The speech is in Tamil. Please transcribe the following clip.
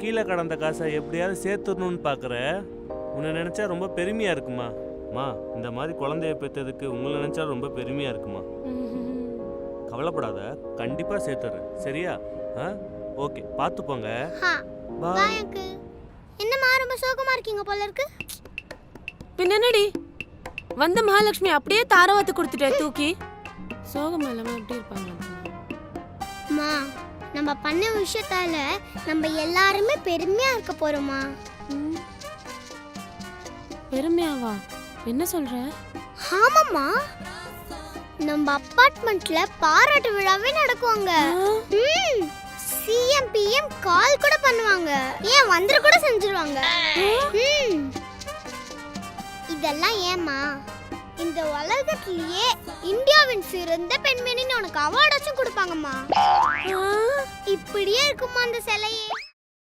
கீழே கடந்த காசை எப்படியாவது சேர்த்துடணும்னு பார்க்குற. உன்னை நினச்சா ரொம்ப பெருமையாக இருக்குமா? மா, இந்த மாதிரி குழந்தைய பெற்றதுக்கு உங்களை நினச்சா ரொம்ப பெருமையாக இருக்குமா? கவலைப்படாத, கண்டிப்பாக சேர்த்துறேன். சரியா? ஓகே, பார்த்து போங்க. Bye uncle. என்னம்மா ரொம்ப சோகமாக இருக்கீங்க போல இருக்கு. பின்னடி வந்த மகாலட்சுமி அப்படியே தாரவாத்து கொடுத்துட்டே தூக்கி. சோகமா இல்லாம எப்படி இருப்பாங்க? அம்மா, நம்ம பண்ண விஷயத்தால நம்ம எல்லாருமே பெருமையா இருக்க போறோமா? பெருமையாவா? என்ன சொல்ற? ஆமாம்மா, நம்ம அபார்ட்மெண்ட்ல பாராட்டு விழாவே நடக்குவாங்க. சிஎம் பிஎம் கால் கூட பண்ணுவாங்க. ஏன் வந்துட கூட செஞ்சிருவாங்க. இதெல்லாம் ஏமா? இந்த உலகத்திலேயே இந்தியாவின் சிறந்த பெண்மணின்னு உனக்கு அவார்டாச்சும் கொடுப்பாங்கம்மா. இப்படியே இருக்குமா அந்த சிலையே?